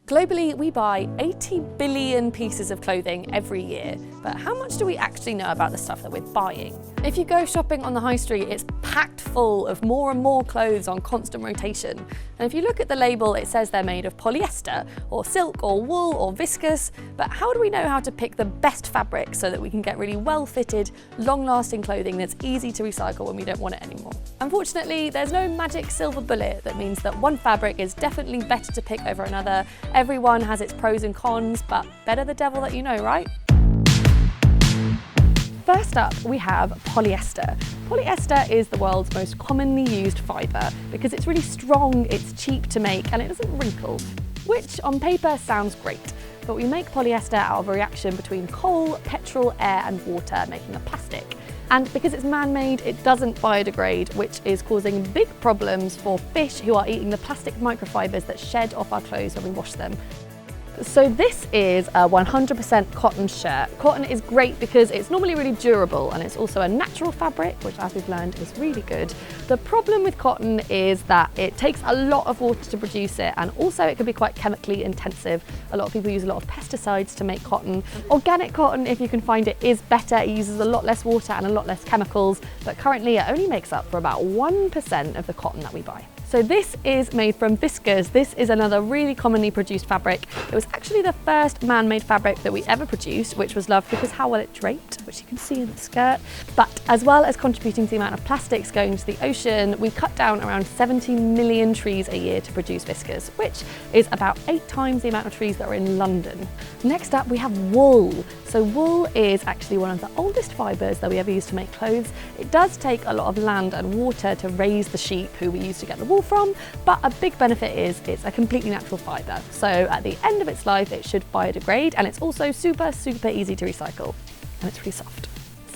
Globally, we buy 80 billion pieces of clothing every year, but how much do we actually know about the stuff that we're buying? If you go shopping on the high street, it's packed full of more and more clothes on constant rotation. And if you look at the label, it says they're made of polyester, or silk, or wool, or viscose, but how do we know how to pick the best fabric so that we can get really well-fitted, long-lasting clothing that's easy to recycle when we don't want it anymore? Unfortunately, there's no magic silver bullet that means that one fabric is definitely better to pick over another. Everyone has its pros and cons, but better the devil that you know, right? First up, we have polyester. Polyester is the world's most commonly used fibre because it's really strong, it's cheap to make, and it doesn't wrinkle, which on paper sounds great. But we make polyester out of a reaction between coal, petrol, air, and water, making a plastic. And because it's man-made, it doesn't biodegrade, which is causing big problems for fish who are eating the plastic microfibers that shed off our clothes when we wash them. So this is a 100% cotton shirt. Cotton is great because it's normally really durable and it's also a natural fabric, which as we've learned is really good. The problem with cotton is that it takes a lot of water to produce it, and also it can be quite chemically intensive. A lot of people use a lot of pesticides to make cotton. Organic cotton, if you can find it, is better. It uses a lot less water and a lot less chemicals, but currently it only makes up for about 1% of the cotton that we buy. So this is made from viscose. This is another really commonly produced fabric. It was actually the first man-made fabric that we ever produced, which was loved because how well it draped, which you can see in the skirt. But as well as contributing to the amount of plastics going into the ocean, we cut down around 70 million trees a year to produce viscose, which is about 8 times the amount of trees that are in London. Next up, we have wool. So wool is actually one of the oldest fibres that we ever use to make clothes. It does take a lot of land and water to raise the sheep who we use to get the wool from, but a big benefit is it's a completely natural fibre. So at the end of its life, it should biodegrade, and it's also super easy to recycle, and it's really soft.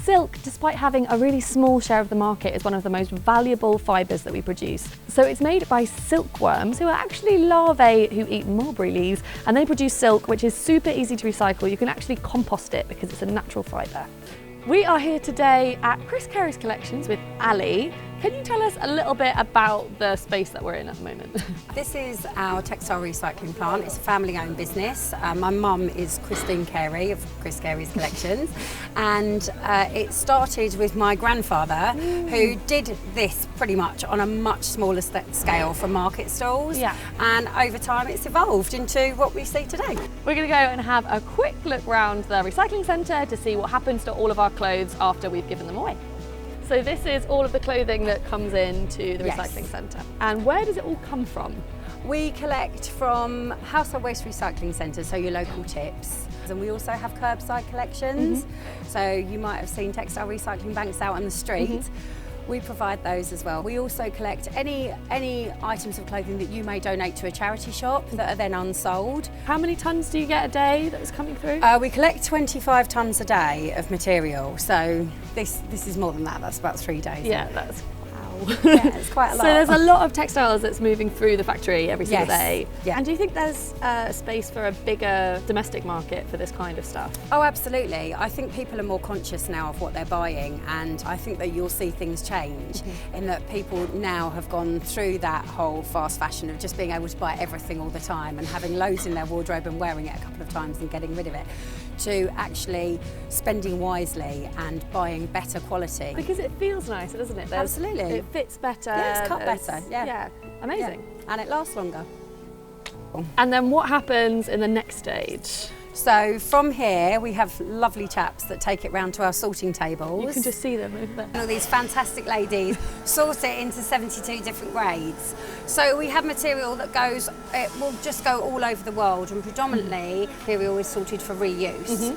Silk, despite having a really small share of the market, is one of the most valuable fibres that we produce. So it's made by silkworms, who are actually larvae who eat mulberry leaves, and they produce silk, which is super easy to recycle. You can actually compost it because it's a natural fibre. We are here today at Chris Carey's Collections with Ali. Can you tell us a little bit about the space that we're in at the moment? This is our textile recycling plant. It's a family-owned business. My mum is Christine Carey of Chris Carey's Collections, and it started with my grandfather, who did this pretty much on a much smaller scale from market stalls. Yeah. And over time, it's evolved into what we see today. We're going to go and have a quick look around the recycling centre to see what happens to all of our clothes after we've given them away. So this is all of the clothing that comes into the recycling centre. And where does it all come from? We collect from household waste recycling centres, so your local tips. And we also have curbside collections. So you might have seen textile recycling banks out on the street. We provide those as well. We also collect any items of clothing that you may donate to a charity shop that are then unsold. How many tonnes do you get a day that's coming through? We collect 25 tonnes a day of material. So this is more than that. That's about 3 days. Yeah, that's yeah, it's quite a lot. So there's a lot of textiles that's moving through the factory every single day. Yeah. And do you think there's space for a bigger domestic market for this kind of stuff? Oh, absolutely. I think people are more conscious now of what they're buying, and I think that you'll see things change in that people now have gone through that whole fast fashion of just being able to buy everything all the time and having loads in their wardrobe and wearing it a couple of times and getting rid of it, to actually spending wisely and buying better quality. Because it feels nicer, doesn't it? Absolutely. It fits better. Yeah, it's cut better. Yeah. Amazing. Yeah. And it lasts longer. And then what happens in the next stage? So from here, we have lovely chaps that take it round to our sorting tables. You can just see them over there. And all these fantastic ladies sort it into 72 different grades. So we have material that goes, it will just go all over the world, and predominantly material is sorted for reuse.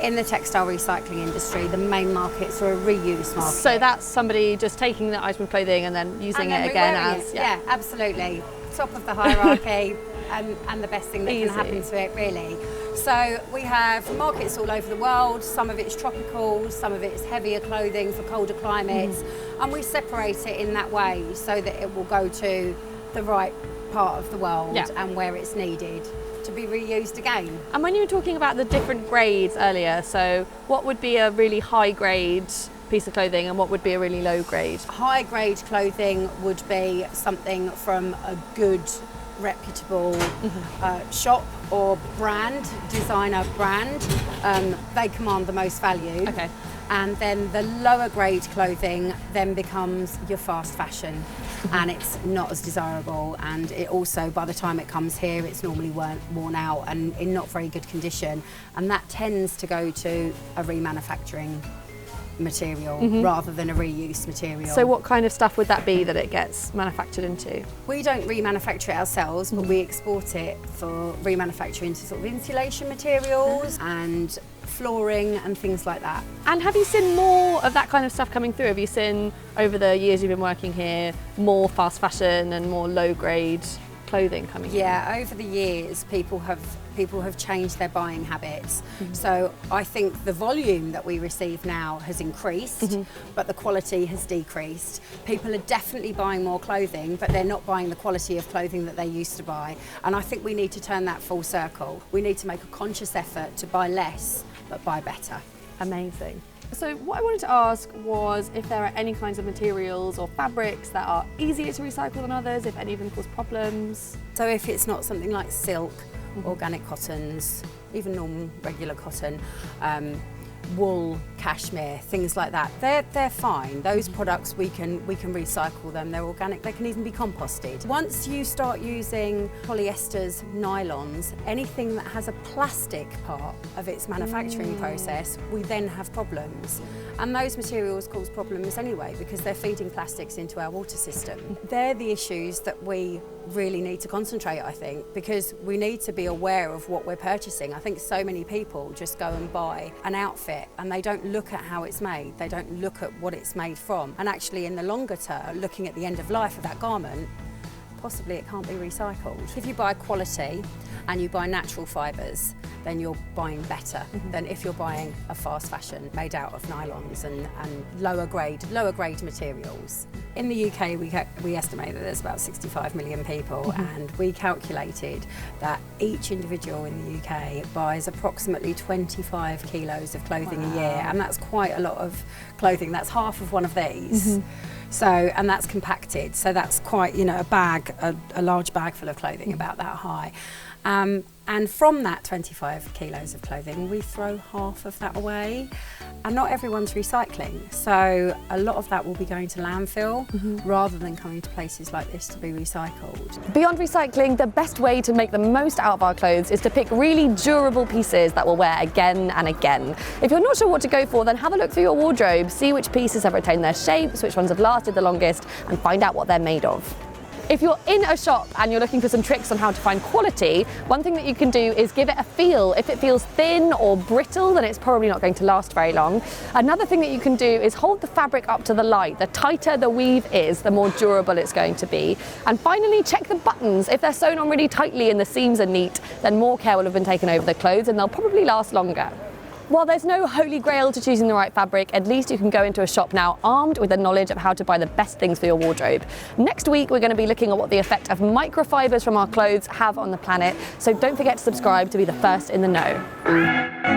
In the textile recycling industry, the main markets are a reuse market. So that's somebody just taking the item of clothing and then using it again as... Yeah, absolutely. Top of the hierarchy and the best thing that can happen to it, really. So we have markets all over the world. Some of it's tropical, some of it's heavier clothing for colder climates, and we separate it in that way so that it will go to the right part of the world and where it's needed to be reused again. And when you were talking about the different grades earlier, so what would be a really high grade piece of clothing and what would be a really low grade? High grade clothing would be something from a good reputable shop or brand, designer brand, they command the most value. Okay. And then the lower grade clothing then becomes your fast fashion, and it's not as desirable, and it also, by the time it comes here, it's normally worn out and in not very good condition, and that tends to go to a remanufacturing material rather than a reuse material. So what kind of stuff would that be that it gets manufactured into? We don't remanufacture it ourselves, but we export it for remanufacture into sort of insulation materials and flooring and things like that. And have you seen more of that kind of stuff coming through? Have you seen, over the years you've been working here, more fast fashion and more low grade clothing coming in? Yeah, over the years people have changed their buying habits. So I think the volume that we receive now has increased, but the quality has decreased. People are definitely buying more clothing, but they're not buying the quality of clothing that they used to buy. And I think we need to turn that full circle. We need to make a conscious effort to buy less, but buy better. Amazing. So what I wanted to ask was if there are any kinds of materials or fabrics that are easier to recycle than others, if any of them cause problems. So if it's not something like silk, organic cottons, even normal regular cotton, wool, cashmere, things like that, they're fine. Those products we can recycle them. They're organic. They can even be composted. Once you start using polyesters, nylons, anything that has a plastic part of its manufacturing process, we then have problems. And those materials cause problems anyway because they're feeding plastics into our water system. They're the issues that we really need to concentrate, I think, because we need to be aware of what we're purchasing. I think so many people just go and buy an outfit and they don't look at how it's made, they don't look at what it's made from, and actually in the longer term, looking at the end of life of that garment, possibly it can't be recycled. If you buy quality and you buy natural fibres, then you're buying better than if you're buying a fast fashion made out of nylons and lower grade materials. In the UK, we estimate that there's about 65 million people, and we calculated that each individual in the UK buys approximately 25 kilos of clothing a year, and that's quite a lot of clothing. That's half of one of these. So, and that's compacted, so that's quite, you know, a large bag full of clothing, about that high. And from that 25 kilos of clothing, we throw half of that away. And not everyone's recycling. So a lot of that will be going to landfill rather than coming to places like this to be recycled. Beyond recycling, the best way to make the most out of our clothes is to pick really durable pieces that we'll wear again and again. If you're not sure what to go for, then have a look through your wardrobe, see which pieces have retained their shapes, which ones have lasted the longest, and find out what they're made of. If you're in a shop and you're looking for some tricks on how to find quality, one thing that you can do is give it a feel. If it feels thin or brittle, then it's probably not going to last very long. Another thing that you can do is hold the fabric up to the light. The tighter the weave is, the more durable it's going to be. And finally, check the buttons. If they're sewn on really tightly and the seams are neat, then more care will have been taken over the clothes and they'll probably last longer. While there's no holy grail to choosing the right fabric, at least you can go into a shop now armed with the knowledge of how to buy the best things for your wardrobe. Next week, we're going to be looking at what the effect of microfibers from our clothes have on the planet, so don't forget to subscribe to be the first in the know.